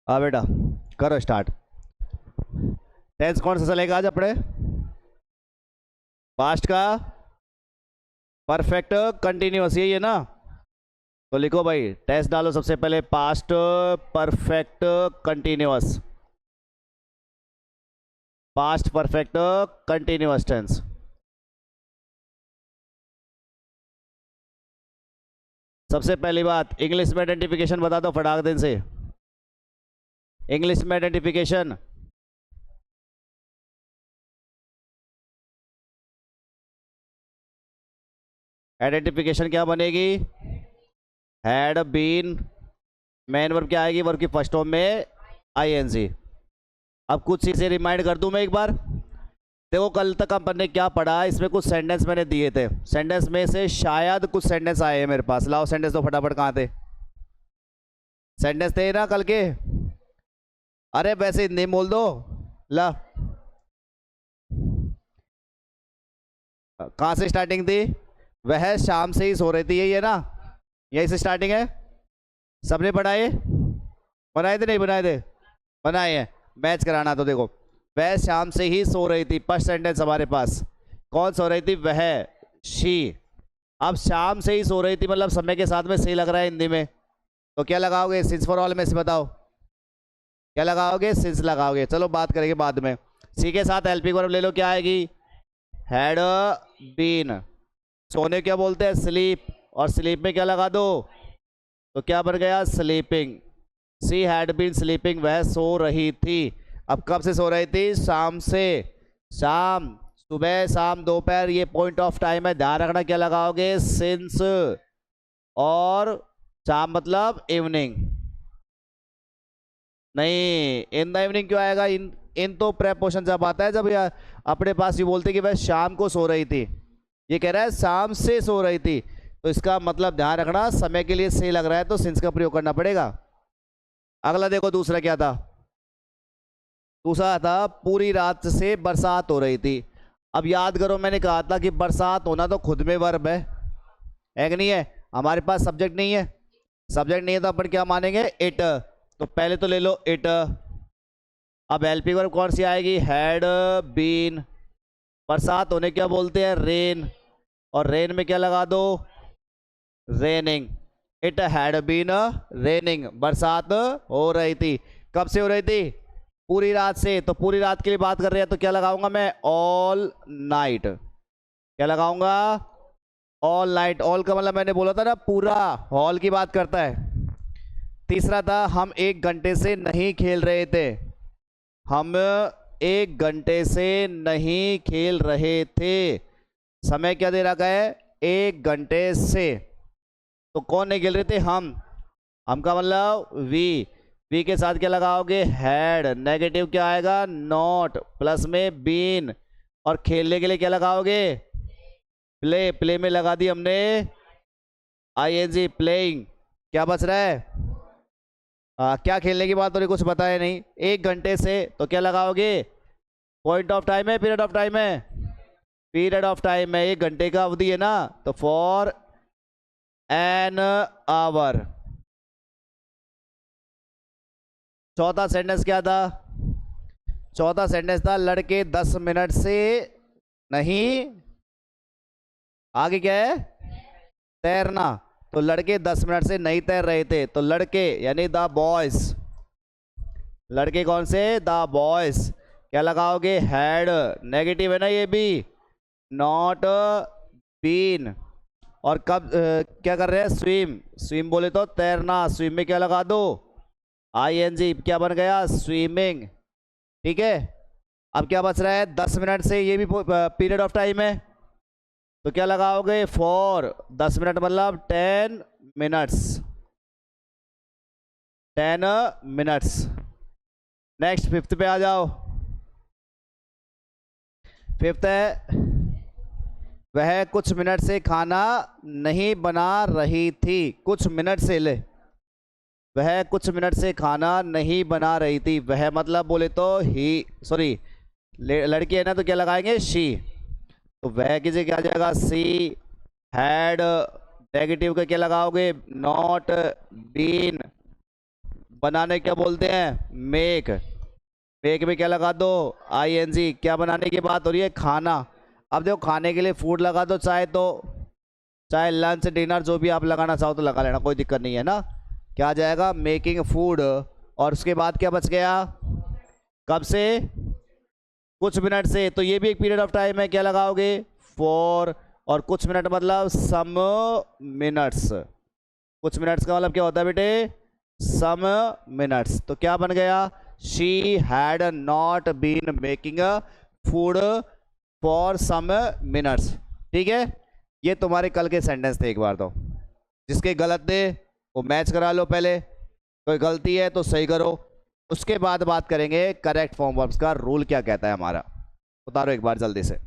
हाँ बेटा, करो स्टार्ट। टेंस कौन सा चलेगा आज अपने? पास्ट का परफेक्ट कंटिन्यूअस, यही है ना? तो लिखो भाई, टेस्ट डालो सबसे पहले, past perfect continuous, past perfect continuous tense. सबसे पहली बात, इंग्लिश में आइडेंटिफिकेशन बता दो फटाक दिन से। इंग्लिश में आइडेंटिफिकेशन, आइडेंटिफिकेशन क्या बनेगी? हैड बीन, मेन वर्ब क्या आएगी? वर्ब की फर्स्ट फॉर्म में आईएनजी। अब कुछ चीजें रिमाइंड कर दूं मैं एक बार। देखो कल तक अपन ने क्या पढ़ा, इसमें कुछ सेंटेंस मैंने दिए थे, सेंटेंस में से शायद कुछ सेंटेंस आए हैं मेरे पास। लाओ सेंटेंस तो फटाफट, कहाँ थे सेंटेंस? थे ना कल के? अरे वैसे हिंदी बोल दो। ला, कहाँ से स्टार्टिंग थी? वह शाम से ही सो रही थी, यही है ना? यही से स्टार्टिंग है। सबने पढ़ाए? बनाए थे नहीं बनाए थे? बनाए हैं। मैच कराना तो देखो, वह शाम से ही सो रही थी, फर्स्ट सेंटेंस हमारे पास। कौन सो रही थी? वह, शी। अब शाम से ही सो रही थी मतलब समय के साथ में सही लग रहा है हिंदी में, तो क्या लगाओगे? सिंस फॉर ऑल में से बताओ क्या लगाओगे? सिंस लगाओगे। चलो बात करेंगे बाद में। सी के साथ एलपी वर्ब ले लो, क्या आएगी? Had been. सोने क्या बोलते हैं? स्लीप। और स्लीप में क्या लगा दो? तो क्या बन गया? Sleeping. She had been sleeping, वह सो रही थी। अब कब से सो रही थी? शाम से। शाम, सुबह, शाम, दोपहर, ये पॉइंट ऑफ टाइम है, ध्यान रखना। क्या लगाओगे? सिंस। और शाम मतलब इवनिंग। नहीं, इन द इवनिंग क्यों आएगा? इन इन तो प्रेपोजिशन जब आता है जब अपने पास ये बोलते कि वह शाम को सो रही थी, ये कह रहा है शाम से सो रही थी, तो इसका मतलब ध्यान रखना, समय के लिए सही लग रहा है तो सिंस का प्रयोग करना पड़ेगा। अगला देखो, दूसरा क्या था? दूसरा था पूरी रात से बरसात हो रही थी। अब याद करो, मैंने कहा था कि बरसात होना तो खुद में वर्ब है कि नहीं है? हमारे पास सब्जेक्ट नहीं है, सब्जेक्ट नहीं है तो अपन क्या मानेंगे? इट। तो पहले तो ले लो इट। अब एलपी वर्ब कौन सी आएगी? Had been. बरसात होने क्या बोलते हैं? रेन। और रेन में क्या लगा दो? Raining. It had been raining, बरसात हो रही थी। कब से हो रही थी? पूरी रात से। तो पूरी रात के लिए बात कर रहे हैं तो क्या लगाऊंगा मैं? All night. क्या लगाऊंगा? All night. ऑल का मतलब मैंने बोला था ना, पूरा, हॉल की बात करता है। तीसरा था, हम 1 घंटे से नहीं खेल रहे थे। हम 1 घंटे से नहीं खेल रहे थे, समय क्या दे रखा है? 1 घंटे से। तो कौन नहीं खेल रहे थे? हम का मतलब वी के साथ क्या लगाओगे? हैड। नेगेटिव क्या आएगा? नॉट। प्लस में बीन। और खेलने के लिए क्या लगाओगे? प्ले। प्ले में लगा दी हमने आईएनजी, प्लेइंग। क्या बच रहा है? क्या खेलने की बात तो नहीं, कुछ बताया नहीं। 1 घंटे से तो क्या लगाओगे? पॉइंट ऑफ टाइम है, पीरियड ऑफ टाइम है? पीरियड ऑफ टाइम है, 1 घंटे का अवधि है ना, तो फॉर एन आवर। चौथा सेंटेंस क्या था? चौथा सेंटेंस था, लड़के 10 मिनट से नहीं, आगे क्या है? तैरना। तो लड़के 10 मिनट से नहीं तैर रहे थे, तो लड़के यानी द बॉयज। लड़के कौन से? The boys. क्या लगाओगे? हैड। नेगेटिव है ना ये भी, नॉट बीन। और कब क्या कर रहे हैं? स्विम। स्विम बोले तो तैरना, स्विम में क्या लगा दो? आईएनजी। क्या बन गया? स्विमिंग। ठीक है। अब क्या बच रहा है? 10 मिनट से, ये भी पीरियड ऑफ टाइम है, तो क्या लगाओगे? फॉर। 10 मिनट मतलब 10 मिनट्स। 10 मिनट्स। नेक्स्ट फिफ्थ पे आ जाओ। फिफ्थ है, वह कुछ मिनट से खाना नहीं बना रही थी। कुछ मिनट से, ले, वह कुछ मिनट से खाना नहीं बना रही थी। वह मतलब बोले तो ही, सॉरी, लड़की है ना, तो क्या लगाएंगे? शी। तो वह की जगह क्या आ जाएगा? She had. नेगेटिव का क्या लगाओगे? Not been. बनाने क्या बोलते हैं? मेक। मेक में क्या लगा दो? ING। क्या बनाने की बात हो रही है? खाना। अब देखो खाने के लिए फूड लगा दो, चाहे लंच डिनर जो भी आप लगाना चाहो तो लगा लेना, कोई दिक्कत नहीं है ना। क्या आ जाएगा? Making food. और उसके बाद क्या बच गया? कब से? कुछ मिनट से। तो ये भी एक पीरियड ऑफ टाइम है, क्या लगाओगे? फॉर। और कुछ मिनट मतलब सम मिनट्स। कुछ मिनट्स का मतलब क्या होता है बेटे? Some minutes. तो क्या बन गया? She had not been making food for some minutes. ठीक है, ये तुम्हारे कल के सेंटेंस थे। एक बार तो जिसके गलत थे वो मैच करा लो पहले, कोई गलती है तो सही करो, उसके बाद बात करेंगे करेक्ट फॉर्म वर्ब्स का रूल क्या कहता है हमारा। उतारो एक बार जल्दी से।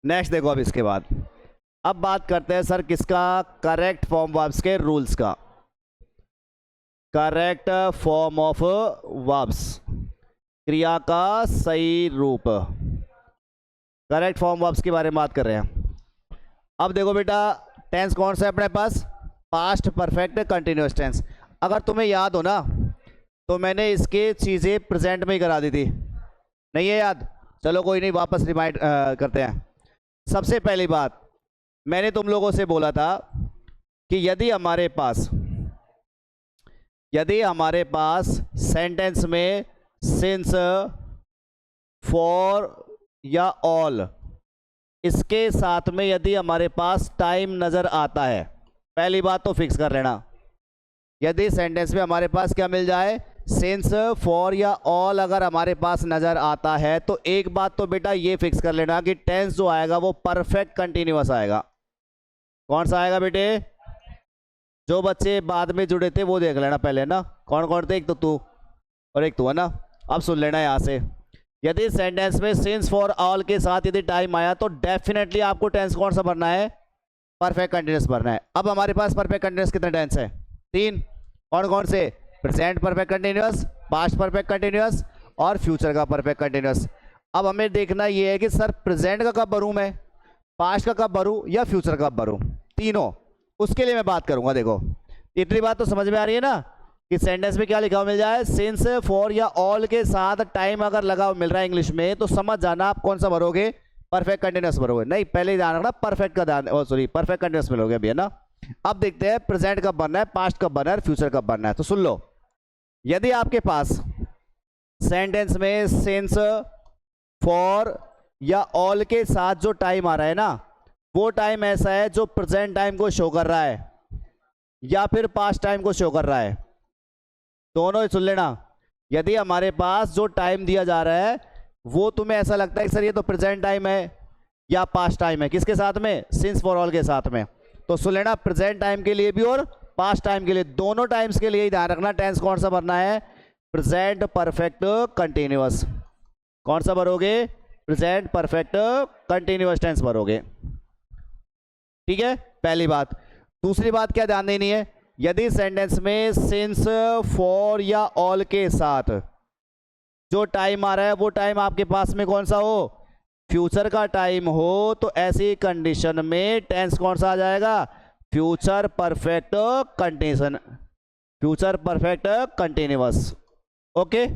नेक्स्ट देखो, अब इसके बाद अब बात करते हैं सर किसका? करेक्ट फॉर्म वर्ब्स के रूल्स का। करेक्ट फॉर्म ऑफ वर्ब्स, क्रिया का सही रूप। करेक्ट फॉर्म वर्ब्स के बारे में बात कर रहे हैं। अब देखो बेटा, टेंस कौन सा है अपने पास? Past perfect continuous tense. अगर तुम्हें याद हो ना तो मैंने इसके चीज़ें प्रेजेंट में ही करा दी थी, नहीं है याद? चलो कोई नहीं, वापस रिमाइंड करते हैं। सबसे पहली बात, मैंने तुम लोगों से बोला था कि यदि हमारे पास सेंटेंस में सिंस, फॉर या ऑल, इसके साथ में यदि हमारे पास टाइम नज़र आता है, पहली बात तो फिक्स कर लेना। यदि सेंटेंस में हमारे पास क्या मिल जाए? सिंस, फॉर या ऑल अगर हमारे पास नज़र आता है तो एक बात तो बेटा ये फिक्स कर लेना कि टेंस जो आएगा वो परफेक्ट कंटिन्यूअस आएगा। कौन सा आएगा बेटे? जो बच्चे बाद में जुड़े थे वो देख लेना पहले ना, कौन कौन थे? एक तो तू और एक तू है ना। अब सुन लेना यहाँ से, यदि सेंटेंस में सिंस, फॉर, ऑल के साथ यदि टाइम आया तो डेफिनेटली आपको टेंस कौन सा भरना है? परफेक्ट कंटिन्यूअस भरना है। अब हमारे पास परफेक्ट कंटिन्यूअस कितने टेंस है? 3। कौन कौन से? Present perfect continuous, past perfect continuous और फ्यूचर का परफेक्ट कंटिन्यूअस। अब हमें देखना ये है कि सर प्रेजेंट का कब भरूं मैं, पास्ट का कब भरूं या फ्यूचर का कब भरूं? तीनों, उसके लिए मैं बात करूंगा। देखो इतनी बात तो समझ में आ रही है ना कि सेंटेंस में क्या लिखा हुआ मिल जाए? सिंस, फॉर या ऑल के साथ टाइम अगर लगा हुआ मिल रहा है इंग्लिश में तो समझ जाना आप कौन सा भरोगे? Perfect continuous भरोगे। नहीं, पहले ध्यान रखना परफेक्ट का ध्यान, सॉरी परफेक्ट कंटिन्यूअस मिलोगे अभी, है ना। अब देखते हैं प्रेजेंट कब बनना है, पास्ट कब बनना है, फ्यूचर कब बनना है। तो सुन लो, यदि आपके पास सेंटेंस में सिंस, फॉर या ऑल के साथ जो टाइम आ रहा है ना, वो टाइम ऐसा है जो प्रेजेंट टाइम को शो कर रहा है या फिर पास्ट टाइम को शो कर रहा है, दोनों ही सुन लेना। यदि हमारे पास जो टाइम दिया जा रहा है वो तुम्हें ऐसा लगता है कि सर ये तो प्रेजेंट टाइम है या पास्ट टाइम है, किसके साथ में? सिंस, फॉर, ऑल के साथ में। तो सुन लेना, प्रेजेंट टाइम के लिए भी और पास्ट टाइम के लिए, दोनों टाइम्स के लिए ही ध्यान रखना टेंस कौन सा भरना है? Present perfect continuous. कौन सा भरोगे? प्रेजेंट परफेक्ट कंटिन्यूअस टेंस भरोगे। ठीक है, पहली बात। दूसरी बात क्या ध्यान देनी है? यदि सेंटेंस में सिंस, फॉर या ऑल के साथ जो टाइम आ रहा है वो टाइम आपके पास में कौन सा हो? फ्यूचर का टाइम हो, तो ऐसी कंडीशन में टेंस कौन सा आ जाएगा? Future perfect continuous. Future perfect continuous. Okay,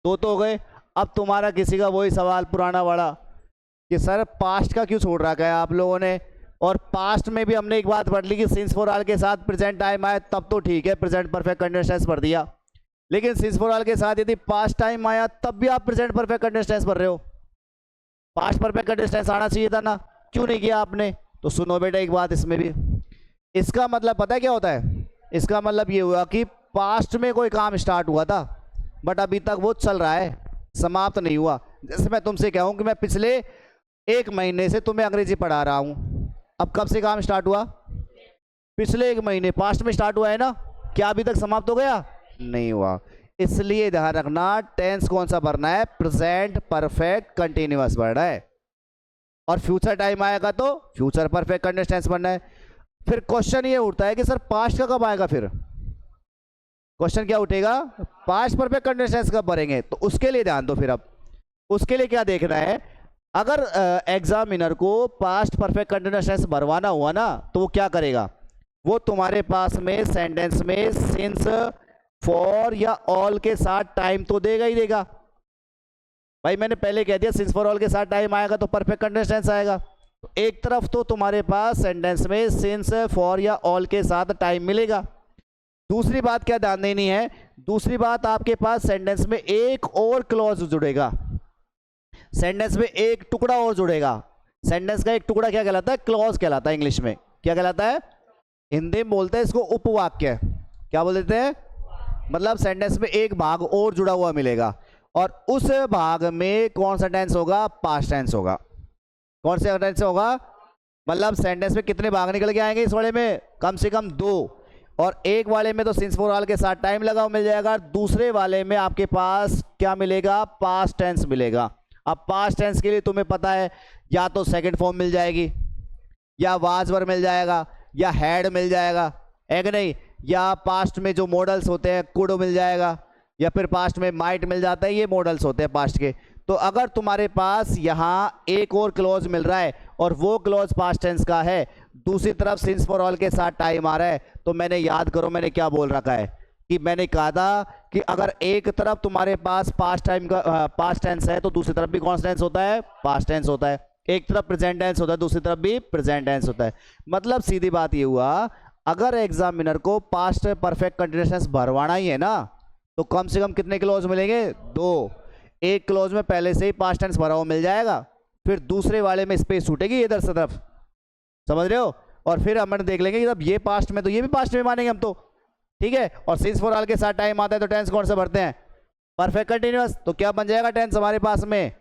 दो तो हो गए। अब तुम्हारा किसी का वही सवाल पुराना वाला कि सर पास्ट का क्यों छोड़ रखा है आप लोगों ने, और पास्ट में भी हमने एक बात पढ़ ली कि सिंस फॉर ऑल के साथ प्रेजेंट टाइम आया तब तो ठीक है, प्रेजेंट परफेक्ट कंटीन्यूअस टेंस भर दिया। लेकिन सिंस फॉर ऑल के साथ यदि पास्ट टाइम आया तब भी आप प्रेजेंट परफेक्ट कंटीन्यूअस टेंस भर रहे हो। पास्ट परफेक्ट कंटीन्यूअस टेंस आना चाहिए था ना, क्यों नहीं किया आपने? तो सुनो बेटा एक बात इसमें भी, इसका मतलब पता है क्या होता है? इसका मतलब ये हुआ कि पास्ट में कोई काम स्टार्ट हुआ था बट अभी तक वो चल रहा है, समाप्त नहीं हुआ। जैसे मैं तुमसे कहूं कि मैं पिछले 1 महीने से तुम्हें अंग्रेजी पढ़ा रहा हूं, अब कब से काम स्टार्ट हुआ? पिछले 1 महीने, पास्ट में स्टार्ट हुआ है ना, क्या अभी तक समाप्त हो गया? नहीं हुआ। इसलिए ध्यान रखना टेंस कौन सा भरना है? प्रेजेंट परफेक्ट कंटिन्यूअस भरना है। और फ्यूचर टाइम आएगा तो फ्यूचर परफेक्ट कंटिन्यूअस टेंस भरना है। फिर क्वेश्चन ये उठता है कि सर पास्ट का कब आएगा? फिर क्वेश्चन क्या उठेगा? पास्ट परफेक्ट कंटिन्यूअस टेंस कब भरेंगे? तो उसके लिए ध्यान दो। फिर अब उसके लिए क्या देखना है, अगर एग्जामिनर को पास्ट परफेक्ट कंटिन्यूअस टेंस भरवाना हुआ ना तो वो क्या करेगा? वो तुम्हारे पास में सेंटेंस में सिंस, फॉर या ऑल के साथ टाइम तो देगा ही देगा। भाई मैंने पहले कह दिया सिंस फॉर ऑल के साथ टाइम आएगा तो परफेक्ट कंटिन्यूअस टेंस आएगा। तो एक तरफ तो तुम्हारे पास सेंटेंस में सिंस, फॉर या ऑल के साथ टाइम मिलेगा। दूसरी बात क्या ध्यान देनी है? दूसरी बात आपके पास सेंटेंस में एक और क्लॉज जुड़ेगा, सेंटेंस में एक टुकड़ा और जुड़ेगा। सेंटेंस का एक टुकड़ा क्या कहलाता है? क्लॉज कहलाता है। इंग्लिश में क्या कहलाता है? हिंदी में बोलते हैं इसको उपवाक्य। क्या बोल देते हैं? मतलब सेंटेंस में एक भाग और जुड़ा हुआ मिलेगा और उस भाग में कौन सा टेंस होगा? पास्ट टेंस होगा। कौन सा टेंस होगा? मतलब सेंटेंस में कितने भाग निकल के आएंगे इस वाले में? कम से कम 2। और एक वाले में तो सिंस फॉर ऑल के साथ टाइम लगा हुआ मिल जाएगा, दूसरे वाले में आपके पास क्या मिलेगा? पास्ट टेंस मिलेगा। अब पास्ट टेंस के लिए तुम्हें पता है या तो सेकंड फॉर्म मिल जाएगी, या वाज वर मिल जाएगा, या हैड मिल जाएगा, है कि नहीं? या पास्ट में जो मॉडल्स होते हैं कुड मिल जाएगा, या फिर पास्ट में माइट मिल जाता है। ये मॉडल्स होते हैं पास्ट के। तो अगर तुम्हारे पास यहाँ एक और क्लॉज मिल रहा है और वो क्लॉज पास्ट टेंस का है, दूसरी तरफ सिंस फॉर ऑल के साथ टाइम आ रहा है, तो मैंने याद करो मैंने क्या बोल रखा है कि मैंने कहा था कि अगर एक तरफ तुम्हारे पास पास्ट टाइम का पास्ट टेंस है तो दूसरी तरफ भी कौन सा टेंस होता है? पास्ट टेंस होता है। एक तरफ प्रेजेंट टेंस होता है, दूसरी तरफ भी प्रेजेंट टेंस होता है। मतलब सीधी बात ये हुआ, अगर एग्जामिनर को पास्ट परफेक्ट कंटीन्यूअस टेंस भरवाना ही है ना तो कम से कम कितने क्लॉज मिलेंगे? 2। एक क्लॉज में पहले से ही पास्ट टेंस भरा हुआ मिल जाएगा, फिर दूसरे वाले में स्पेस छूटेगी इधर से तरफ, समझ रहे हो? और फिर हम देख लेंगे कि जब ये पास्ट में तो ये भी पास्ट में मानेंगे हम तो, ठीक है। और सिंस फॉर ऑल के साथ टाइम आता है तो टेंस कौन सा भरते हैं? Perfect continuous. तो क्या बन जाएगा टेंस हमारे पास में?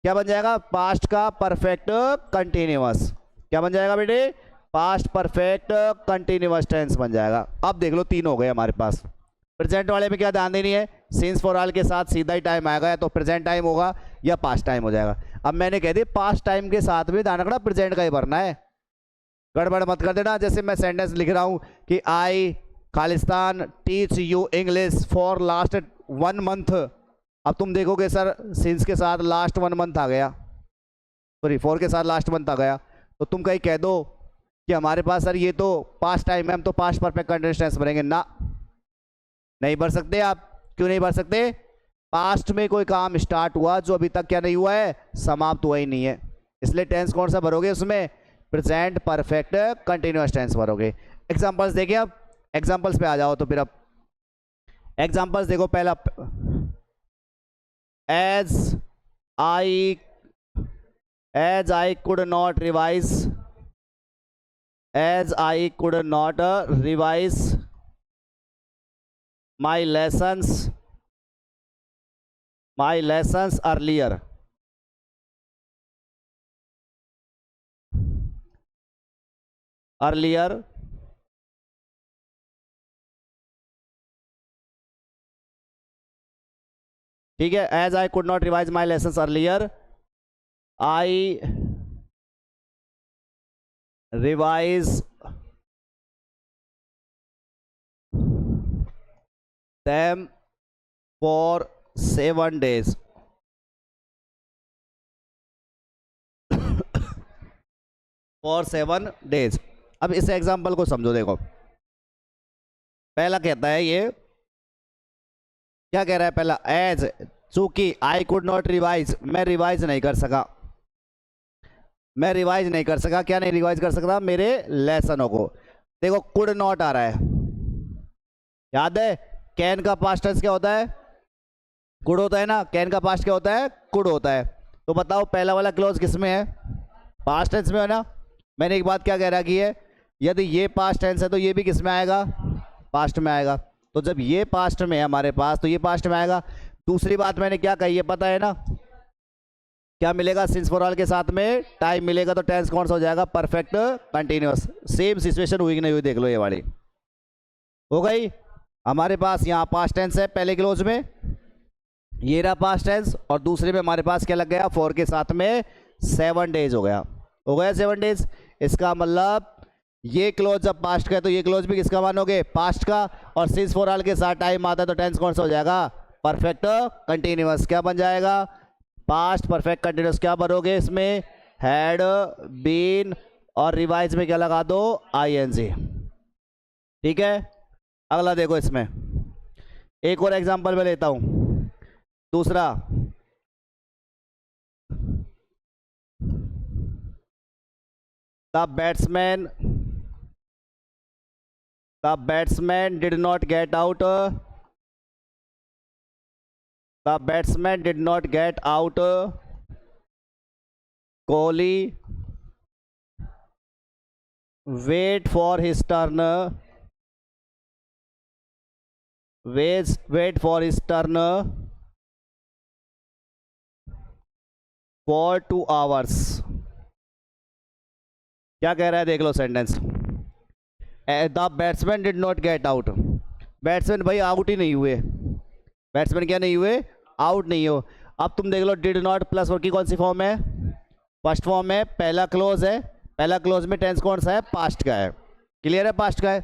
क्या बन जाएगा? पास्ट का परफेक्ट कंटीन्यूअस। क्या बन जाएगा बेटे? पास्ट परफेक्ट कंटीन्यूअस टेंस बन जाएगा। अब देख लो 3 हो गए हमारे पास। प्रेजेंट वाले में क्या ध्यान देनी है? सिंस फॉर ऑल के साथ सीधा ही टाइम आएगा, या तो प्रेजेंट टाइम होगा या पास्ट टाइम हो जाएगा। अब मैंने कह दी पास्ट टाइम के साथ भी ध्यान रखना प्रेजेंट का ही भरना है, गड़बड़ मत कर देना। जैसे मैं सेंटेंस लिख रहा हूं कि I Khalistan teach you English for last 1 month. अब तुम देखोगे सर सिंस के साथ लास्ट 1 मंथ आ गया, सॉरी 4 के साथ लास्ट मंथ आ गया, तो तुम कहीं कह दो कि हमारे पास सर ये तो पास्ट टाइम है, हम तो पास्ट परफेक्ट कंटीन्यूअस टेंस भरेंगे ना, नहीं भर सकते आप। क्यों नहीं भर सकते? पास्ट में कोई काम स्टार्ट हुआ जो अभी तक क्या नहीं हुआ है? समाप्त हुआ ही नहीं है। इसलिए टेंस कौन सा भरोगे उसमें? प्रेजेंट परफेक्ट कंटीन्यूअस टेंस भरोगे। एग्जांपल्स देखिए, अब एग्जांपल्स पे आ जाओ। तो फिर अब एग्जांपल्स देखो। पहला, as I could not revise, as I could not revise my lessons earlier, ठीक है। As I could not revise my lessons earlier, I revise them for 7 days। for 7 days। अब इस एग्जाम्पल को समझो। देखो पहला कहता है ये क्या कह रहा है पहला, एज, चूंकि आई कुड नॉट रिवाइज, मैं रिवाइज नहीं कर सका, मैं रिवाइज नहीं कर सका, क्या नहीं रिवाइज कर सकता, मेरे लेसनों को। देखो कुड नॉट आ रहा है, याद है कैन का पास्ट टेंस क्या होता है, कुड होता है ना, कैन का पास्ट क्या होता है, कुड होता है। तो बताओ पहला वाला क्लोज किस में है, पास्ट टेंस में है ना। मैंने एक बात क्या कह रहा की है, यदि ये पास्ट टेंस है तो ये भी किस में आएगा, पास्ट में आएगा। तो जब ये पास्ट में है हमारे पास तो ये पास्ट में आएगा। दूसरी बात मैंने क्या कही है पता है ना, क्या मिलेगा, सिंस फॉर ऑल के साथ में टाइम मिलेगा तो टेंस कौन सा हो जाएगा, परफेक्ट कंटिन्यूअस। सेम सिचुएशन हुई कि नहीं हुई देख लो, ये वाली हो गई। हमारे पास यहाँ पास्ट टेंस है पहले क्लोज में, ये रहा पास्ट टेंस, और दूसरे में हमारे पास क्या लग गया, फॉर के साथ में 7 डेज हो गया, 7 डेज। इसका मतलब ये क्लोज जब पास्ट का है तो ये क्लोज भी किसका मानोगे, पास्ट का, और सिंस फॉर ऑल के साथ टाइम आता है तो टेंस कौन सा हो जाएगा, परफेक्ट कंटिन्यूअस। क्या बन जाएगा, पास्ट परफेक्ट कंटिन्यूअस। क्या भरोगे इसमें, हैड बीन, और रिवाइज में क्या लगा दो, आईएनजी। ठीक है, अगला देखो, इसमें एक और एग्जांपल मैं लेता हूं, दूसरा, the batsman did not get out, the batsman did not get out, Kohli wait for his turn, wait for his turn for 2 hours। क्या कह रहा है देख लो sentence, the batsman did not get out, batsman भाई out ही नहीं हुए, बैट्समैन क्या नहीं हुए, आउट नहीं हो। अब तुम देख लो डिड नॉट प्लस वर्क की कौन सी फॉर्म है, फर्स्ट फॉर्म है, पहला क्लोज है, पहला क्लोज में टेंस कौन सा है, पास्ट का है, क्लियर है, पास्ट का है।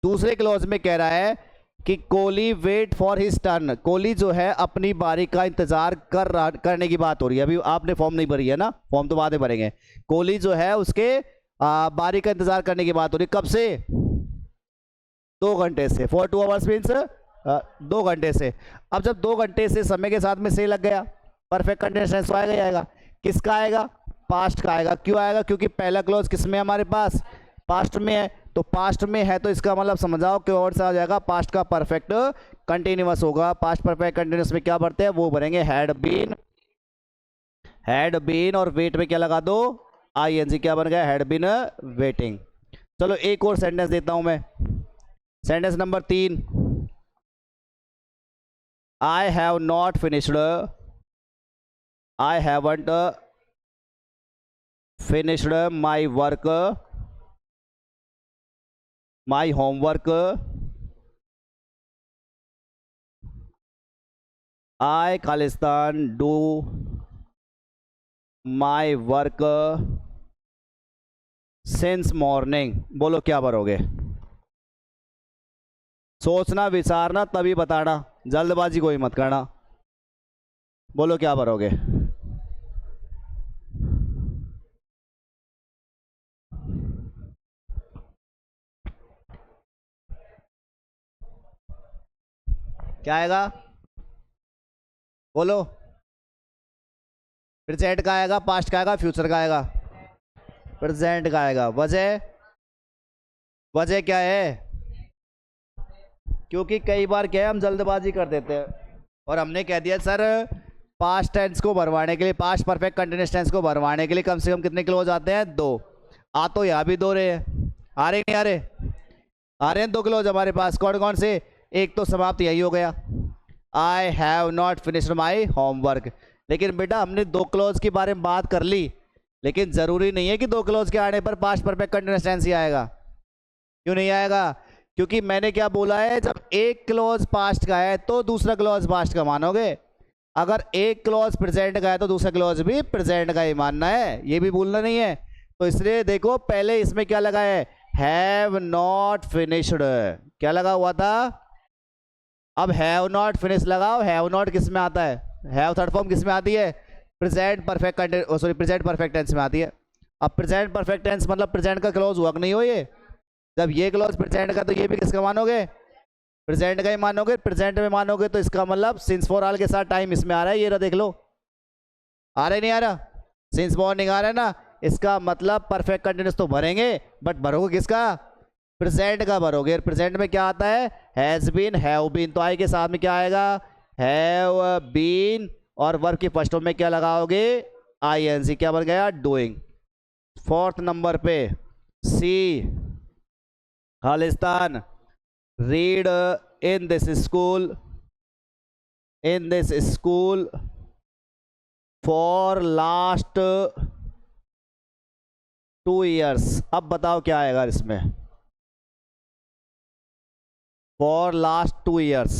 दूसरे क्लोज में कह रहा है कि Kohli wait for his turn, Kohli जो है अपनी बारी का इंतजार करने की बात हो रही है। अभी आपने फॉर्म नहीं भरी है ना, फॉर्म तो बाद में भरेंगे। कोहली जो है उसके बारी का इंतजार करने की बात हो रही है, कब से, 2 घंटे से, फॉर 2 आवर्स मीन्स 2 घंटे से। अब जब 2 घंटे से समय के साथ में से लग गया, परफेक्ट कंटिन्यूअस टेंस आएगा ही आएगा। किसका आएगा, पास्ट का आएगा। क्यों आएगा, क्योंकि पहला क्लोज किस में हमारे पास, पास्ट में है, तो पास्ट में है तो इसका मतलब समझाओ कि और से आ जाएगा, पास्ट का परफेक्ट कंटिन्यूअस होगा। पास्ट परफेक्ट कंटिन्यूअस में क्या भरते हैं, वो भरेंगे हैड बीन, और वेट में क्या लगा दो, आईएनजी। क्या बन गया, हैड बीन वेटिंग। चलो एक और सेंटेंस देता हूं मैं, sentence number 3, I have not finished, I haven't finished my work, my homework, I Khalistan do my work since morning। बोलो क्या भरोगे, सोचना विचारना तभी बताना, जल्दबाजी कोई मत करना। बोलो क्या भरोगे, क्या आएगा, बोलो। प्रेजेंट का आएगा, पास्ट का आएगा, फ्यूचर का आएगा, प्रेजेंट का आएगा। वजह क्या है, क्योंकि कई बार क्या है हम जल्दबाजी कर देते हैं और हमने कह दिया सर पास्ट टेंस को भरवाने के लिए, पास्ट परफेक्ट कंटिन्यूअस टेंस को भरवाने के लिए कम से कम कितने क्लोज आते हैं, 2। आ तो यहाँ भी 2 रहे हैं, आ रहे नहीं आ रहे, आ रहे हैं 2 क्लोज हमारे पास। कौन कौन से, एक तो समाप्त यही हो गया, I have not finished my homework. लेकिन बेटा हमने 2 क्लोज के बारे में बात कर ली, लेकिन ज़रूरी नहीं है कि 2 क्लोज के आने पर पास्ट परफेक्ट कंटिन्यूअस टेंस ही आएगा। क्यों नहीं आएगा, क्योंकि मैंने क्या बोला है, जब एक क्लॉज पास्ट का है तो दूसरा क्लॉज पास्ट का मानोगे, अगर एक क्लॉज प्रेजेंट का है तो दूसरा क्लॉज भी प्रेजेंट का ही मानना है, ये भी भूलना नहीं है। तो इसलिए देखो पहले इसमें क्या लगा है, हैव नॉट फिनिश्ड, क्या लगा हुआ था, अब हैव नॉट फिनिश लगाओ। हैव नॉट किस में आता है, हैव थर्ड फॉर्म किस में आती है, present perfect present perfect tense में आती है। अब प्रेजेंट परफेक्ट टेंस मतलब प्रेजेंट का क्लॉज हुआ कि नहीं हो, ये जब ये क्लॉज प्रेजेंट का तो ये भी किसका मानोगे, प्रेजेंट का ही मानोगे, प्रेजेंट में मानोगे तो इसका मतलब सिंस फॉर ऑल के साथ टाइम इसमें आ रहा है, ये रहा देख लो, आ रहा है नहीं आ रहा, सिंस मॉर्निंग आ रहा है ना, इसका मतलब परफेक्ट कंटिन्यूस तो भरेंगे, बट भरोगे किसका, प्रेजेंट का भरोगे। प्रेजेंट में क्या आता है, हैज बीन, हैव बीन, तो आई के साथ में क्या आएगा, हैव बीन, और वर्ब की फर्स्ट में क्या लगाओगे, आईएनजी, क्या बन गया, डूइंग। फोर्थ नंबर पे C, Khalistan read in this school, in this school for last 2 years। अब बताओ क्या आएगा इसमें, for last 2 years।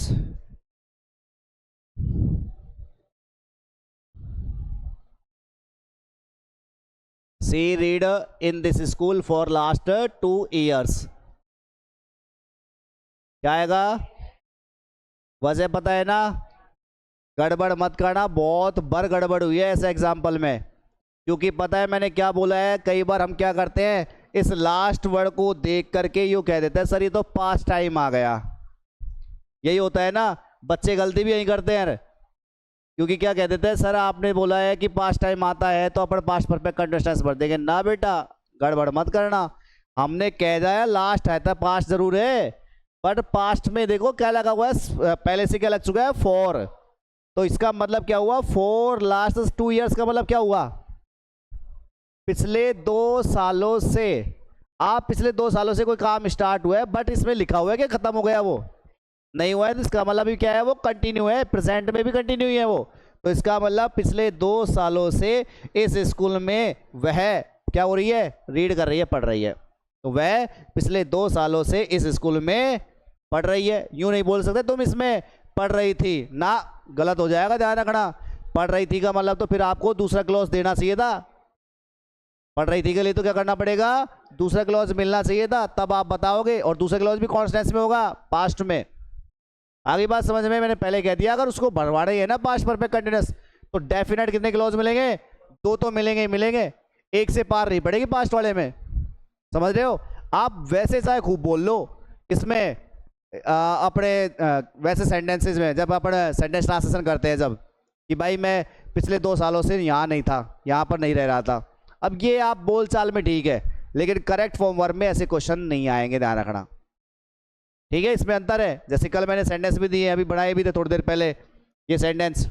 C read in this school for last 2 years, क्या आएगा, वजह पता है ना, गड़बड़ मत करना, बहुत बार गड़बड़ हुई है ऐसे एग्जाम्पल में, क्योंकि पता है मैंने क्या बोला है, कई बार हम क्या करते हैं, इस लास्ट वर्ड को देख करके यूं कह देते हैं सर ये तो पास्ट टाइम आ गया, यही होता है ना, बच्चे गलती भी यही करते हैं, क्योंकि क्या कह देते हैं सर आपने बोला है कि पास्ट टाइम आता है तो अपन पास्ट परफेक्ट कंटिन्यूअस भर देंगे, ना बेटा गड़बड़ मत करना, हमने कह दिया लास्ट है, पास्ट जरूर है, बट पास्ट में देखो क्या लगा हुआ है, पहले से क्या लग चुका है, फॉर, तो इसका मतलब क्या हुआ, फॉर लास्ट 2 years का मतलब क्या हुआ, पिछले 2 सालों से, आप पिछले 2 सालों से कोई काम स्टार्ट हुआ है, बट इसमें लिखा हुआ है कि खत्म हो गया, वो नहीं हुआ है, तो इसका मतलब भी क्या है, वो कंटिन्यू है, प्रेजेंट में भी कंटिन्यू ही है वो, तो इसका मतलब पिछले 2 सालों से इस स्कूल में वह क्या हो रही है, रीड कर रही है, पढ़ रही है, तो वह पिछले 2 सालों से इस स्कूल में पढ़ रही है, यूं नहीं बोल सकते तुम इसमें पढ़ रही थी ना, गलत हो जाएगा, ध्यान रखना, पढ़ रही थी का मतलब तो फिर आपको दूसरा क्लॉज देना चाहिए था, पढ़ रही थी के लिए तो क्या करना पड़ेगा, दूसरा क्लॉज मिलना चाहिए था, तब आप बताओगे, और दूसरा क्लॉज भी कौन से टेंस में होगा, पास्ट में। आगे बात समझ में, मैंने पहले कह दिया अगर उसको भरवाना ही है ना पास्ट परफेक्ट कंटिन्यूअस, तो डेफिनेट कितने क्लॉज मिलेंगे, 2 तो मिलेंगे ही मिलेंगे, एक से पार नहीं पड़ेगी पास्ट वाले में, समझ रहे हो, आप वैसे चाहे खूब बोल लो इसमें, अपने वैसे सेंटेंसेस में जब अपन सेंटेंस ट्रांसलेशन करते हैं, जब कि भाई मैं पिछले 2 सालों से यहाँ नहीं था, यहाँ पर नहीं रह रहा था, अब ये आप बोल चाल में ठीक है, लेकिन करेक्ट फॉर्म वर्ब में ऐसे क्वेश्चन नहीं आएंगे, ध्यान रखना, ठीक है, इसमें अंतर है। जैसे कल मैंने सेंटेंस भी दिए, अभी बनाए भी थे थोड़ी देर पहले, ये सेंटेंस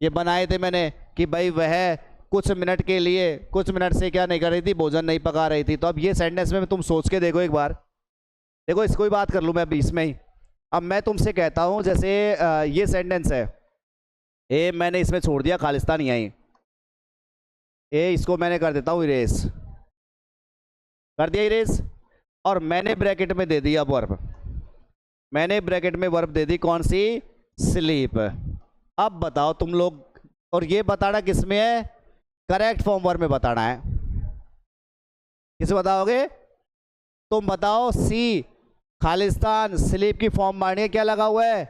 ये बनाए थे मैंने कि भाई वह कुछ मिनट के लिए, कुछ मिनट से क्या नहीं कर रही थी, भोजन नहीं पका रही थी, तो अब ये सेंटेंस में तुम सोच के देखो एक बार, देखो इसको ही बात कर लूँ मैं अभी इसमें ही, अब मैं तुमसे कहता हूँ जैसे ये सेंटेंस है, ए मैंने इसमें छोड़ दिया खालिस्तान यहीं, ए इसको मैंने कर देता हूँ इरेज, कर दिया इरेज, और मैंने ब्रैकेट में दे दिया वर्ब, मैंने ब्रैकेट में वर्ब दे दी कौन सी, स्लीप। अब बताओ तुम लोग, और ये बताना किसमें है, करेक्ट फॉर्म वर्ब में बताना है, किसे बताओगे, तुम बताओ, सी खालिस्तान स्लीप की फॉर्म मारनी, क्या लगा हुआ है,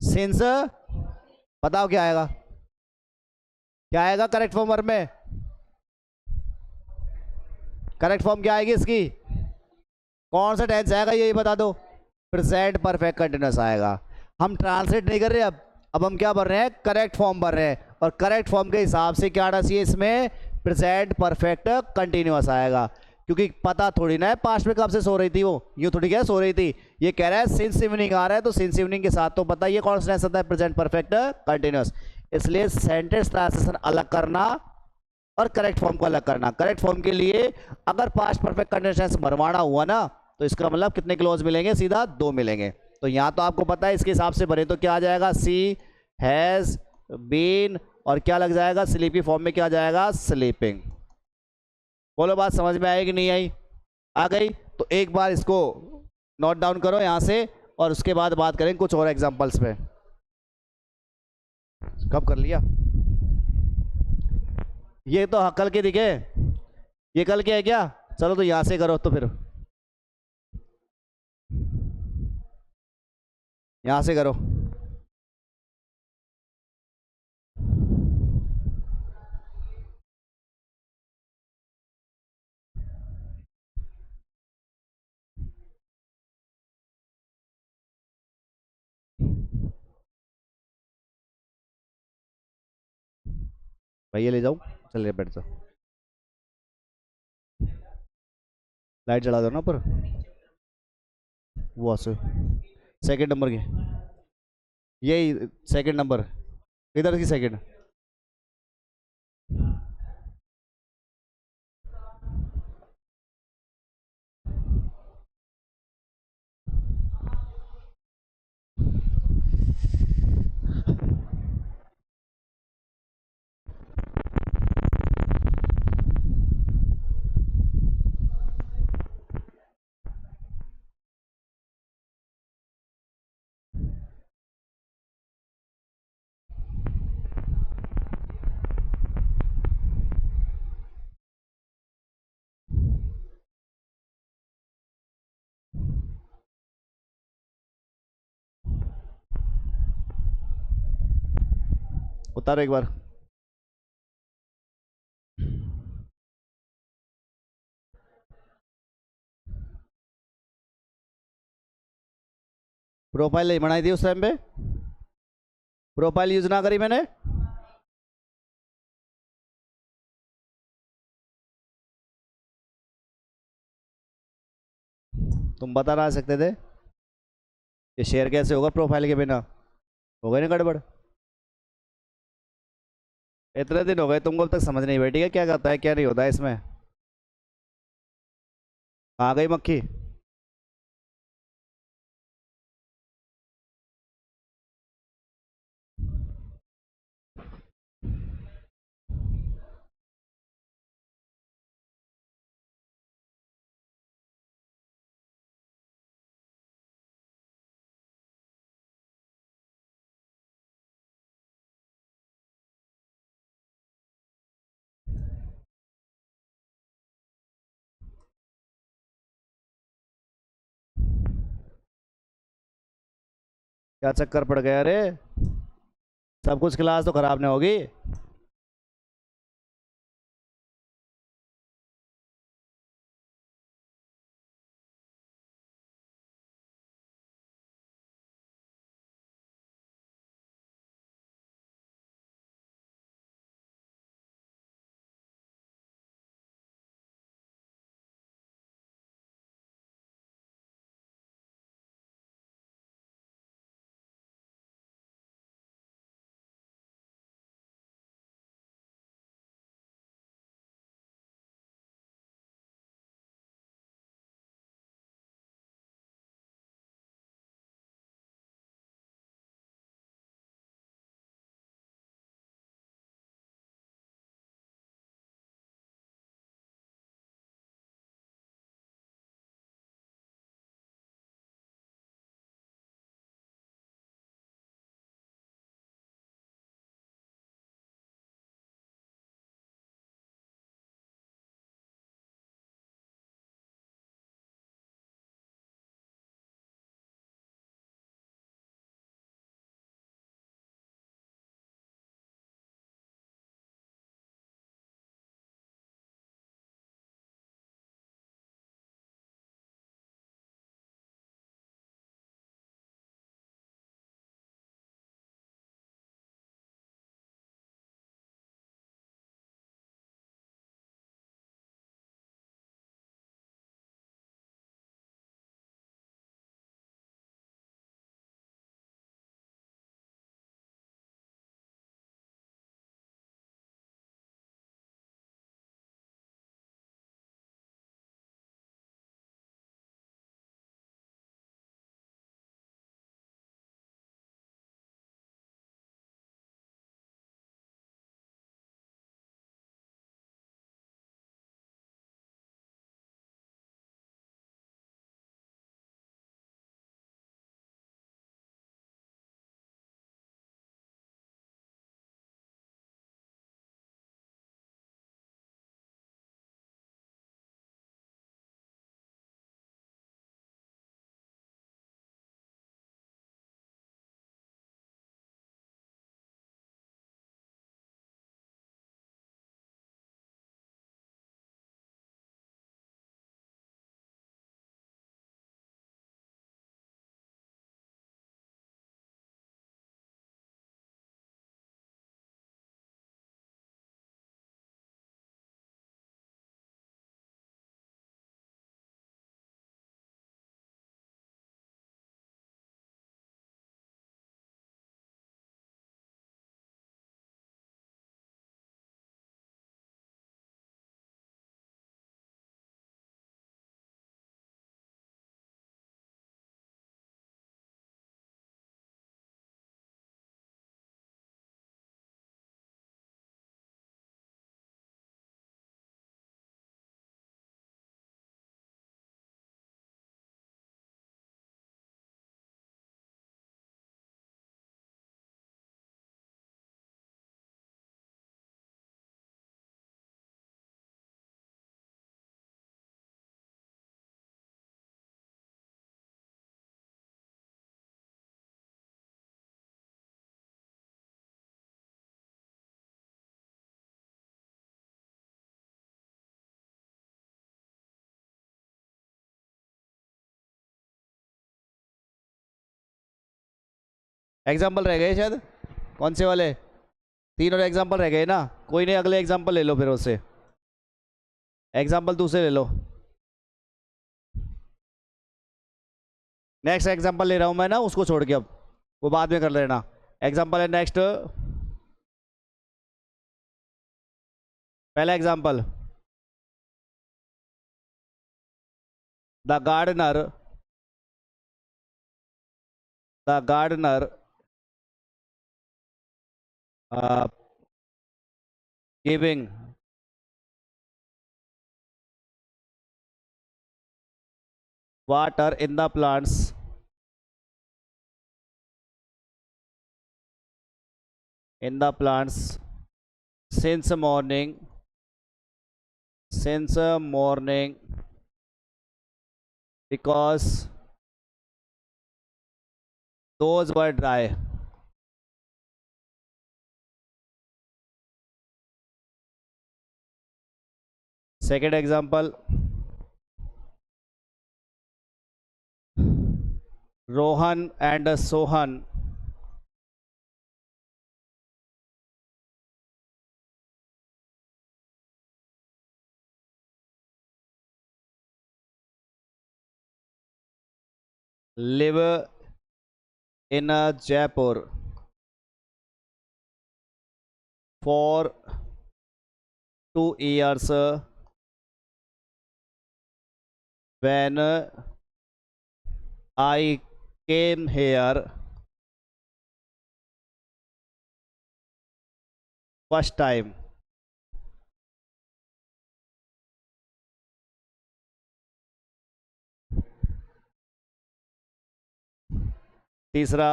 सिंस, बताओ क्या आएगा, क्या आएगा करेक्ट फॉर्म वर्ब में, करेक्ट फॉर्म क्या आएगी इसकी, कौन सा टेंस आएगा यही बता दो, प्रेजेंट परफेक्ट कंटिन्यूअस आएगा, हम ट्रांसलेट नहीं कर रहे, अब हम क्या भर रहे हैं, करेक्ट फॉर्म भर रहे हैं, और करेक्ट फॉर्म के हिसाब से क्या आना चाहिए इसमें, प्रेजेंट परफेक्ट कंटिन्यूअस आएगा, क्योंकि पता थोड़ी ना है पास्ट में कब से सो रही थी वो, यूं थोड़ी क्या सो रही थी, ये कह रहा है सिंस इवनिंग आ रहा है, तो सिंस इवनिंग के साथ तो पता ये कौन सा आता है, प्रेजेंट परफेक्ट कंटिन्यूअस, इसलिए सेंटेंस ट्रांसलेशन अलग करना और करेक्ट फॉर्म को अलग करना। करेक्ट फॉर्म के लिए अगर पास्ट परफेक्ट कंटिन्यूअस भरवाना हुआ ना, तो इसका मतलब कितने क्लॉज मिलेंगे, सीधा 2 मिलेंगे, तो यहाँ तो आपको पता है इसके हिसाब से भरे तो क्या आ जाएगा, सी हैज बीन, और क्या लग जाएगा, स्लीपी फॉर्म में क्या आ जाएगा, स्लीपिंग। बोलो बात समझ में आई कि नहीं आई, आ गई, तो एक बार इसको नोट डाउन करो यहाँ से, और उसके बाद बात करेंगे कुछ और एग्जांपल्स पे। कब कर लिया, ये तो कल के दिखे, ये कल के है क्या, चलो तो यहाँ से करो, तो फिर यहाँ से करो। भाई ये ले जाऊँ, चल बैठ जाओ। लाइट जला दो ना पर, वो से सेकंड नंबर की, यही सेकंड नंबर, इधर की सेकंड। उतारो एक बार। प्रोफाइल नहीं बनाई थी उस टाइम पे, प्रोफाइल यूज ना करी मैंने। तुम बता ना सकते थे, ये शेयर कैसे होगा प्रोफाइल के बिना, हो गई ना गड़बड़। इतने दिन हो गए तुमको अब तक समझ नहीं बैठी है क्या करता है क्या नहीं होता है इसमें। आ गई मक्खी। क्या चक्कर पड़ गया अरे, सब कुछ क्लास तो खराब नहीं होगी। एग्जाम्पल रह गए शायद, कौन से वाले? 3 और एग्जाम्पल रह गए ना, कोई नहीं, अगले एग्जाम्पल ले लो फिर उससे, एग्जाम्पल दूसरे ले लो। नेक्स्ट एग्जाम्पल ले रहा हूं मैं ना, उसको छोड़ के, अब वो बाद में कर लेना। एग्जाम्पल है नेक्स्ट, पहला example, the gardener giving water in the plants since morning because those were dry. Second example, Rohan and Sohan live in Jaipur for 2 years when I came here first time. तीसरा,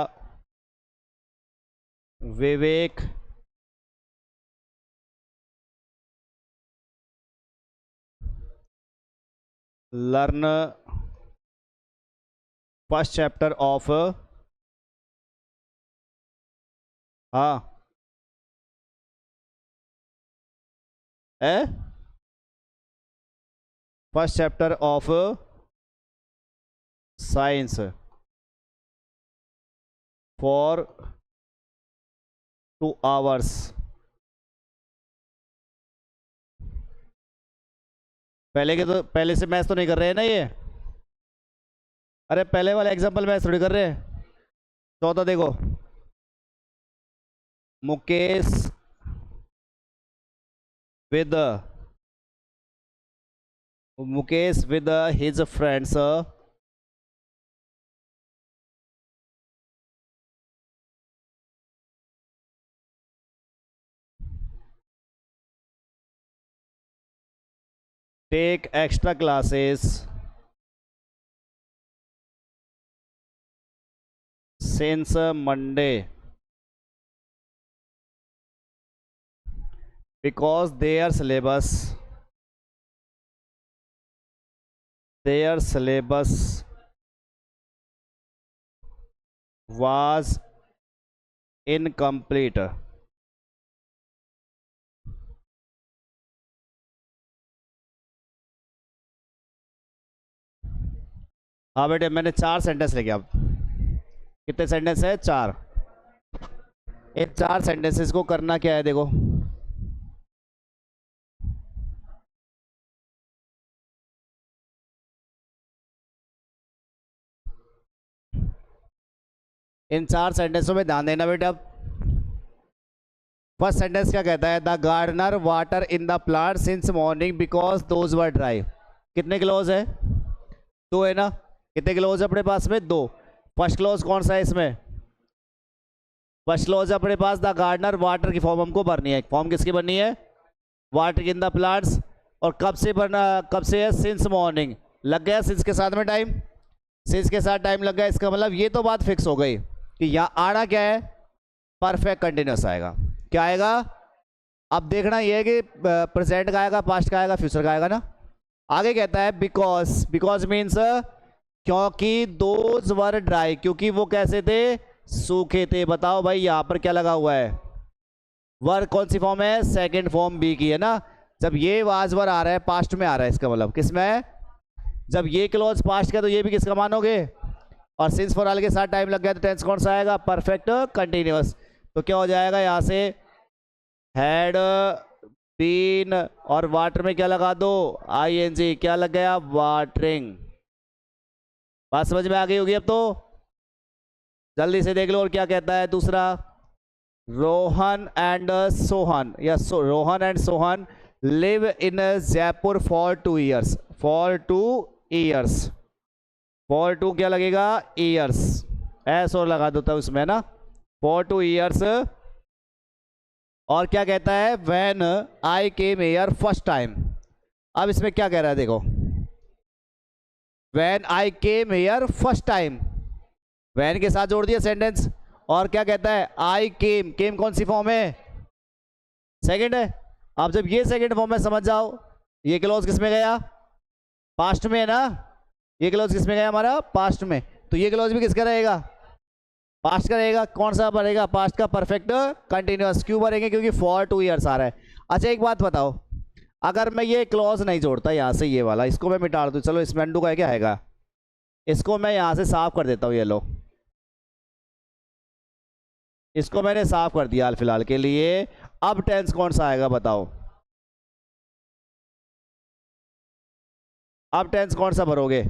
विवेक learn first chapter of first chapter of science for 2 hours. पहले से match तो नहीं कर रहे हैं ना ये? अरे पहले वाला एग्जांपल मैच थोड़ी कर रहे हैं। 14 देखो, Mukesh with his friends take extra classes since Monday because their syllabus was incomplete. हाँ बेटे, मैंने 4 सेंटेंस लिखे। अब कितने सेंटेंस है? 4। इन 4 सेंटेंसेस को करना क्या है, देखो। इन 4 सेंटेंसों में ध्यान देना बेटा। अब फर्स्ट सेंटेंस क्या कहता है? The gardener water in the plant since morning because those were dry. कितने क्लोज है? 2 है ना? कितने क्लोज है अपने पास में? 2। फर्स्ट क्लोज कौन सा है इसमें? फर्स्ट क्लोज है अपने पास द गार्डनर, वाटर की फॉर्म हमको भरनी है। फॉर्म किसकी बननी है? Water in the plants. और कब से भरना? कब से है? Since morning. लग गया सिंस के साथ में टाइम? सिंस के साथ टाइम लग गया, इसका मतलब ये तो बात फिक्स हो गई कि यहाँ आना क्या है? परफेक्ट कंटिन्यूस आएगा। क्या आएगा? अब देखना ये है कि प्रेजेंट का आएगा, पास्ट का आएगा, फ्यूचर का आएगा ना। आगे कहता है बिकॉज मीन्स क्योंकि दोज वर ड्राई, क्योंकि वो कैसे थे? सूखे थे। बताओ भाई यहाँ पर क्या लगा हुआ है? वर कौन सी फॉर्म है? सेकंड फॉर्म बी की है ना। जब ये वाज वर आ रहा है, पास्ट में आ रहा है, इसका मतलब किस में है? जब ये क्लोज पास्ट का, तो ये भी किसका मानोगे? और सिंस फॉर ऑल के साथ टाइम लग गया तो टेंस कौन सा आएगा? Perfect continuous. तो क्या हो जाएगा यहाँ से? हैड बीन और वाटर में क्या लगा दो? आईएनजी। क्या लग गया? वाटरिंग। बात समझ में आ गई होगी अब तो। जल्दी से देख लो और क्या कहता है दूसरा। रोहन एंड सोहन या Rohan and Sohan live in Jaipur for 2 years। For 2 years। For 2 क्या लगेगा? ईयर्स। एस और लगा देता हूं उसमें ना। For 2 years। और क्या कहता है? When I came here first time. अब इसमें क्या कह रहा है देखो। When I came here first time, when के साथ जोड़ दिया सेंटेंस। और क्या कहता है? आई केम। केम कौन सी फॉर्म है? सेकंड है। आप जब ये सेकंड फॉर्म में समझ जाओ, ये क्लॉज किस में गया? पास्ट में है ना। ये क्लॉज किस में गया? हमारा पास्ट में। तो ये क्लॉज भी किसका रहेगा? पास्ट का रहेगा। कौन सा भरेगा? पास्ट का परफेक्ट कंटिन्यूअस। क्यों भरेंगे? क्योंकि फॉर 2 years आ रहा है। अच्छा एक बात बताओ, अगर मैं ये क्लॉज नहीं जोड़ता यहां से, ये वाला, इसको मैं मिटा दूं, चलो इसमें अंडू का क्या आएगा, इसको मैं यहां से साफ कर देता हूं। ये लो, इसको मैंने साफ कर दिया फिलहाल के लिए। अब टेंस कौन सा आएगा बताओ? अब टेंस कौन सा भरोगे?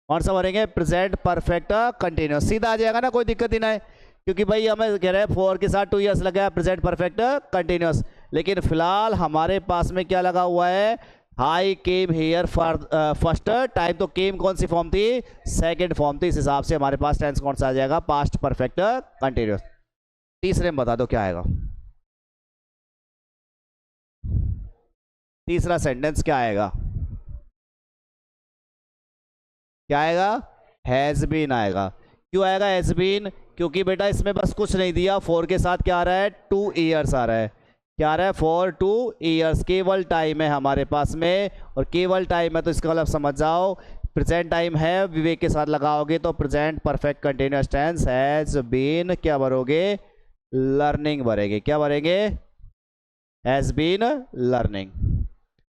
कौन सा भरेंगे? Present perfect continuous. सीधा आ जाएगा ना, कोई दिक्कत ही ना है। क्योंकि भाई हमें कह रहे हैं फॉर के साथ 2 years लगा है, प्रेजेंट परफेक्ट कंटिन्यूअस। लेकिन फिलहाल हमारे पास में क्या लगा हुआ है? I came here for first time. तो केम कौन सी फॉर्म थी? सेकंड फॉर्म थी। इस हिसाब से हमारे पास टेंस कौन सा आ जाएगा? Past perfect continuous. तीसरे में बता दो क्या आएगा। तीसरा सेंटेंस क्या आएगा? क्या आएगा? हैज बीन आएगा। क्यों आएगा हैज बीन? क्योंकि बेटा इसमें बस कुछ नहीं दिया, फॉर के साथ क्या आ रहा है? 2 years आ रहा है। क्या आ रहा है? For 2 years। केवल टाइम है हमारे पास में, और केवल टाइम है तो इसका मतलब समझ जाओ प्रेजेंट टाइम है। विवेक के साथ लगाओगे तो present perfect continuous tense has been. क्या भरोगे? लर्निंग भरेंगे। क्या भरेंगे? Has been learning.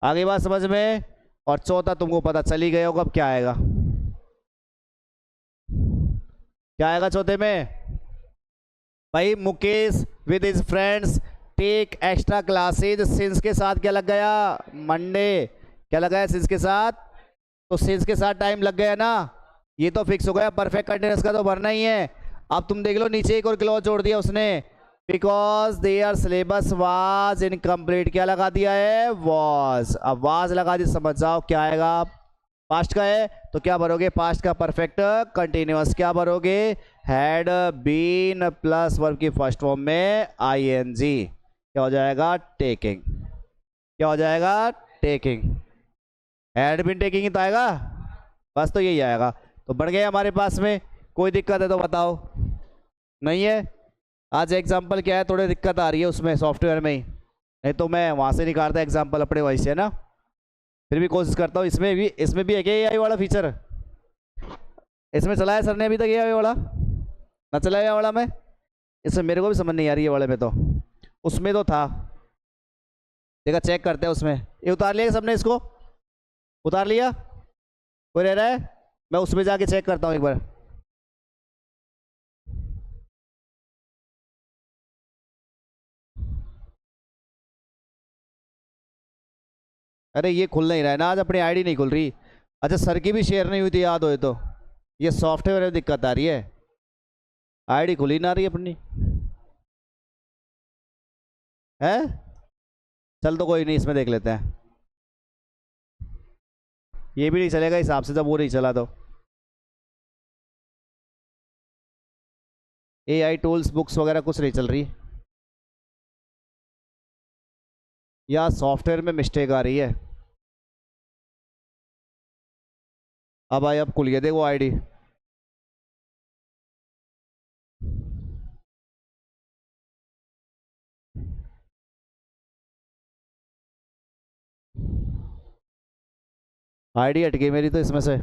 आगे बात समझ में। और चौथा तुमको पता चल ही गया होगा अब क्या आएगा। क्या आएगा चौथे में? भाई Mukesh with his friends take extra classes since के साथ क्या लग गया? मंडे। क्या लगा है? सिंस के साथ। तो सिंस के साथ टाइम लग गया ना, ये तो फिक्स हो गया। परफेक्ट कंटिन्यूअस का तो भरना ही है। अब तुम देख लो नीचे एक और क्लॉज जोड़ दिया उसने, because there syllabus was incomplete. क्या लगा दिया है? वाज। अब वाज लगा दी, समझ जाओ क्या आएगा। पास्ट का है तो क्या भरोगे? पास्ट का परफेक्ट कंटिन्यूअस। क्या भरोगे? हैड बीन प्लस वर्ब की फर्स्ट फॉर्म में आईएनजी। क्या हो जाएगा? टेकिंग। क्या हो जाएगा? टेकिंग। हैड बीन टेकिंग ही तो आएगा, बस तो यही आएगा। तो बढ़ गया हमारे पास में। कोई दिक्कत है तो बताओ। नहीं है? आज एग्जाम्पल क्या है, थोड़ी दिक्कत आ रही है उसमें सॉफ्टवेयर में ही, नहीं तो मैं वहां से निकालता एग्जाम्पल अपने वहीं से ना। फिर भी कोशिश करता हूँ। इसमें भी है क्या एआई वाला फीचर? इसमें चलाया सर ने अभी तक एआई वाला? ना चलाया वाला में? इसमें मेरे को भी समझ नहीं आ रही है वाले में तो। उसमें तो था, देखा चेक करते हैं उसमें। ये उतार लिया सबने? इसको उतार लिया? कोई रह रहा है? मैं उसमें जाके चेक करता हूँ एक बार। अरे ये खुल नहीं रहा है ना आज, अपनी आईडी नहीं खुल रही। अच्छा सर की भी शेयर नहीं हुई थी, याद हो तो। ये सॉफ्टवेयर में दिक्कत आ रही है, आईडी खुली ना रही अपनी है। चल तो कोई नहीं, इसमें देख लेते हैं। ये भी नहीं चलेगा हिसाब से, जब वो नहीं चला तो। एआई टूल्स बुक्स वगैरह कुछ नहीं चल रही, या सॉफ्टवेयर में मिस्टेक आ रही है। अब आई, अब खुल गया देखो आईडी। आईडी हट गई मेरी तो इसमें से।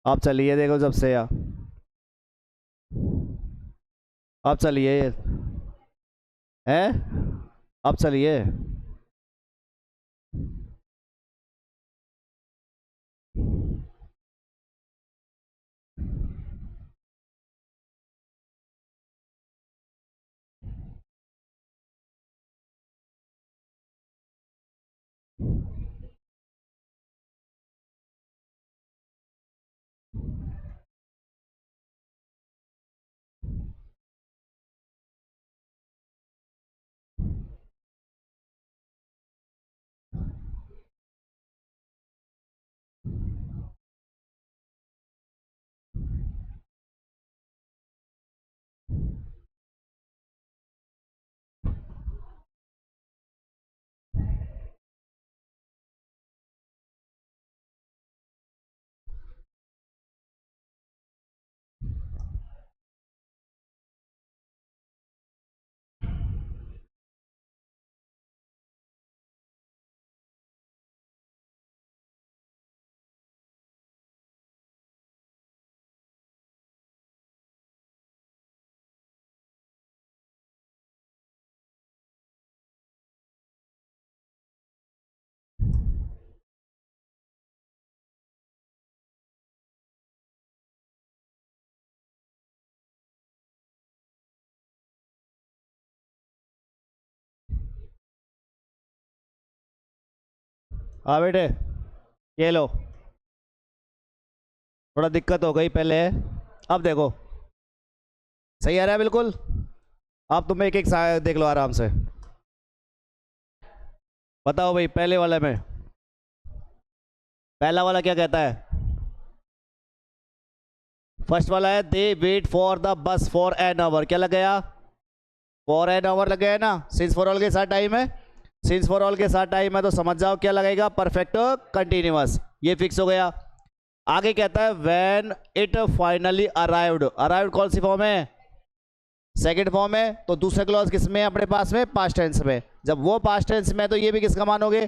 अब चलिए देखो जब से या अब चलिए है अब चलिए हाँ बेटे ये लो थोड़ा दिक्कत हो गई पहले अब देखो सही आ रहा है बिल्कुल। अब तुम एक एक देख लो आराम से। बताओ भाई पहले वाले में पहला वाला क्या कहता है। फर्स्ट वाला है they wait for the bus for an hour क्या लग गया फॉर एन आवर लग गया है ना। सिंस फॉर ऑल के साथ टाइम है सिंस फॉर ऑल के साथ टाइम है तो समझ जाओ क्या लगेगा परफेक्ट कंटिन्यूअस ये फिक्स हो गया। आगे कहता है when it finally arrived arrived कौन सी फॉर्म है सेकंड फॉर्म है तो दूसरा क्लॉज किस में है अपने पास में पास्ट टेंस में। जब वो पास्ट टेंस में तो ये भी किसका मानोगे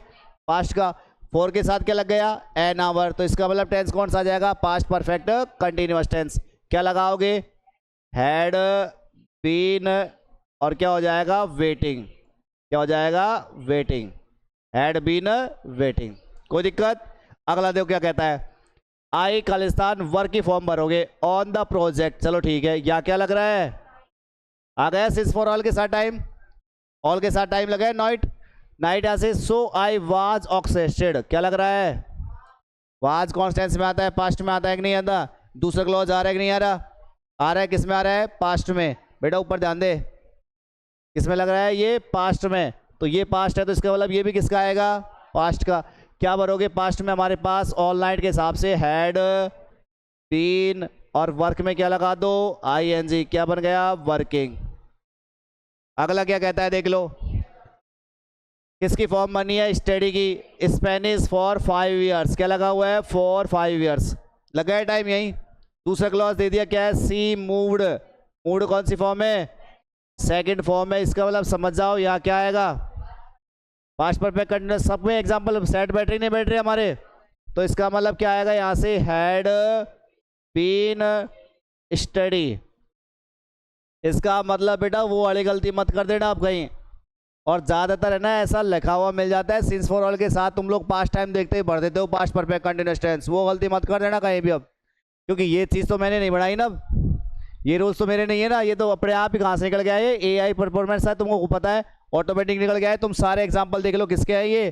पास्ट का। फोर के साथ क्या लग गया एन आवर तो इसका मतलब टेंस कौन सा आ जाएगा पास्ट परफेक्ट कंटिन्यूअस टेंस क्या लगाओगे हैड बीन और क्या हो जाएगा वेटिंग क्या हो जाएगा वेटिंग हैड बीन वेटिंग कोई दिक्कत। अगला देखो क्या कहता है आई खालिस्तान वर्क की फॉर्म भरोगे ऑन द प्रोजेक्ट चलो ठीक है या क्या लग रहा है आ गया सिंस फॉर ऑल के साथ टाइम ऑल के साथ टाइम लगा है नाइट नाइट ऐसे सो आई वाज ऑक्सेस्टेड क्या लग रहा है वाज कॉन्स्टेंस में आता है पास्ट में आता है कि नहीं आता दूसरा क्लॉज आ रहा है कि नहीं आ रहा है किस में आ रहा है पास्ट में बेटा ऊपर ध्यान दे किसमें लग रहा है ये पास्ट में तो ये पास्ट है तो इसका मतलब ये भी किसका आएगा पास्ट का। क्या भरोगे पास्ट में हमारे पास ऑल नाइट के हिसाब से हैड बीन और वर्क में क्या लगा दो आईएनजी क्या बन गया वर्किंग। अगला क्या कहता है देख लो किसकी फॉर्म बनी है स्टडी की स्पेनिश फॉर 5 ईयर्स क्या लगा हुआ है फॉर 5 ईयर्स लगा है टाइम यही। दूसरा क्लॉज दे दिया क्या है सी मूव्ड मूव्ड कौन सी फॉर्म है सेकंड फॉर्म है इसका मतलब समझ जाओ यहाँ क्या आएगा पास्ट परफेक्ट कंटिन्यूअस सब में एग्जांपल सेट बैठ रही नहीं बैठ रही हमारे तो इसका मतलब क्या आएगा यहाँ से हैड बीन स्टडी। इसका मतलब बेटा वो वाली गलती मत कर देना आप कहीं और ज़्यादातर है ना ऐसा लिखा हुआ मिल जाता है सिंस फॉर ऑल के साथ तुम लोग पास्ट टाइम देखते ही भर देते हो पास्ट परफेक्ट कंटिन्यूअस टेंस वो गलती मत कर देना कहीं भी अब क्योंकि ये चीज़ तो मैंने नहीं बनाई ना ये रूल्स तो मेरे नहीं है ना ये तो अपने आप ही कहाँ से निकल गया है एआई परफॉर्मेंस है तुमको पता है ऑटोमेटिक निकल गया है। तुम सारे एग्जांपल देख लो किसके हैं ये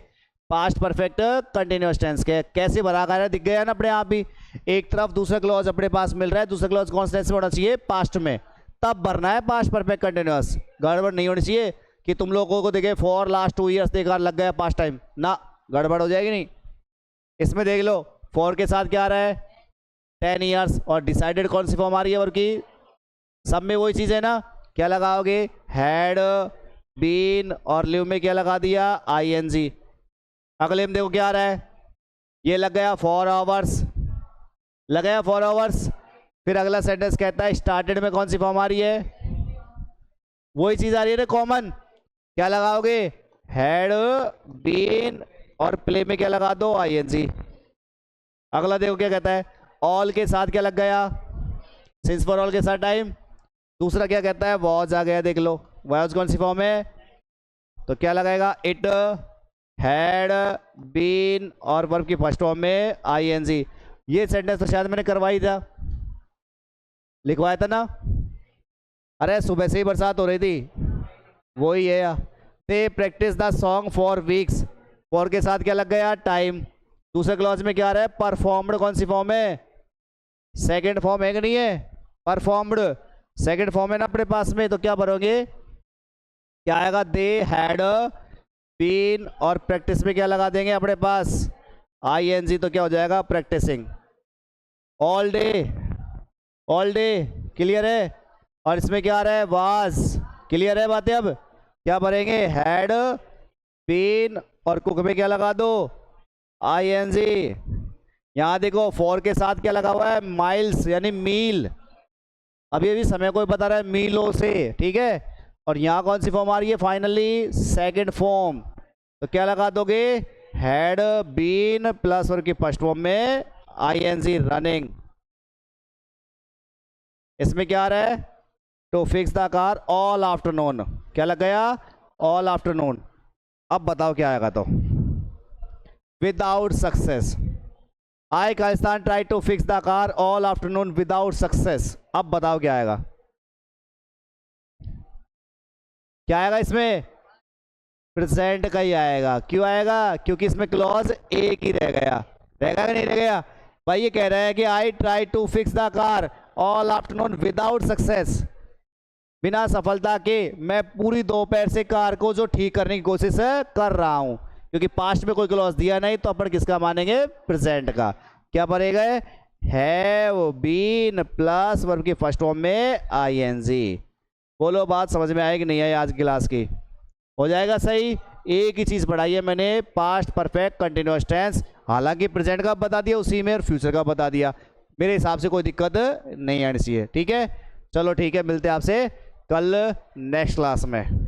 पास्ट परफेक्ट कंटिन्यूअस टेंस के कैसे भरा गया दिख गया ना अपने आप भी। एक तरफ दूसरा क्लॉज अपने पास मिल रहा है दूसरा क्लॉज कौन से टेंस में होना चाहिए पास्ट में तब भरना है पास्ट परफेक्ट कंटिन्यूअस गड़बड़ नहीं होनी चाहिए कि तुम लोगों को देखे फॉर लास्ट 2 ईयर्स देखा लग गया पास्ट टाइम ना गड़बड़ हो जाएगी नहीं। इसमें देख लो फॉर के साथ क्या आ रहा है 10 ईयर्स और डिसाइडेड कौन सी फॉर्म आ रही है और की सब में वही चीज़ है ना क्या लगाओगे हैड बीन और लिव में क्या लगा दिया आईएनजी। अगले में देखो क्या आ रहा है ये लग गया 4 आवर्स लग गया 4 आवर्स फिर अगला सेंटेंस कहता है स्टार्टेड में कौन सी फॉर्म आ रही है वही चीज़ आ रही है ना कॉमन क्या लगाओगे हैड बीन और प्ले में क्या लगा दो आईएनजी। अगला देखो क्या कहता है ऑल के साथ क्या लग गया, सिंस फॉर ऑल के साथ टाइम। दूसरा क्या कहता है, वॉज आ गया, देख लो वॉज कौन सी फॉर्म है, तो क्या लगाएगा, इट हैड बीन, और वर्ब की फर्स्ट फॉर्म में आईएनजी। ये सेंटेंस तो शायद मैंने करवाई था, लिखवाया था ना, अरे सुबह से ही बरसात हो रही थी, वही है। They practise the song for weeks, for के साथ क्या लग गया, टाइम। दूसरे क्लॉज में क्या आ रहा है, परफॉर्म्ड कौन सी फॉर्म है, सेकंड फॉर्म है कि नहीं है, परफॉर्म्ड सेकंड फॉर्म है ना अपने पास में, तो क्या भरोगे, क्या आएगा, दे हैड बीन, और प्रैक्टिस में क्या लगा देंगे अपने पास, आईएनजी, तो क्या हो जाएगा, practising. All day, all day clear है, और इसमें क्या आ रहा है, वाज, क्लियर है बातें। अब क्या भरेंगे, हैड बीन, और कुक में क्या लगा दो, आईएनजी। यहां देखो फॉर के साथ क्या लगा हुआ है, माइल्स यानी मील, अभी अभी समय को बता रहा है मीलों से, ठीक है। और यहाँ कौन सी फॉर्म आ रही है, फाइनली सेकंड फॉर्म, तो क्या लगा दोगे, हैड बीन प्लस वर्ब की फर्स्ट फॉर्म में आईएनजी, रनिंग। इसमें क्या आ रहा है, to fix the car all afternoon, क्या लग गया, ऑल आफ्टरनून। अब बताओ क्या आएगा, तो विदाउट सक्सेस, आई खालिस्तान try to fix the car all afternoon without success. अब बताओ क्या आएगा, क्या आएगा इसमें, प्रेजेंट का ही आएगा। क्यों आएगा, क्योंकि इसमें क्लॉज एक ही रह गया, रहेगा कि नहीं रह गया भाई। ये कह रहा है कि I try to fix the car all afternoon without success, बिना सफलता के मैं पूरी दोपहर से कार को जो ठीक करने की कोशिश कर रहा हूं। क्योंकि पास्ट में कोई क्लॉज दिया नहीं, तो अपन किसका मानेंगे, प्रेजेंट का। क्या पड़ेगा, हैव बीन प्लस वर्ब की फर्स्ट फॉर्म में आईएनजी। बोलो बात समझ में आएगी नहीं आई आज क्लास की, हो जाएगा सही। एक ही चीज पढ़ाई है मैंने, पास्ट परफेक्ट कंटिन्यूअस टेंस, हालांकि प्रेजेंट का बता दिया उसी में और फ्यूचर का बता दिया। मेरे हिसाब से कोई दिक्कत नहीं आनी चाहिए, ठीक है। चलो ठीक है, मिलते हैं आपसे कल नेक्स्ट क्लास में।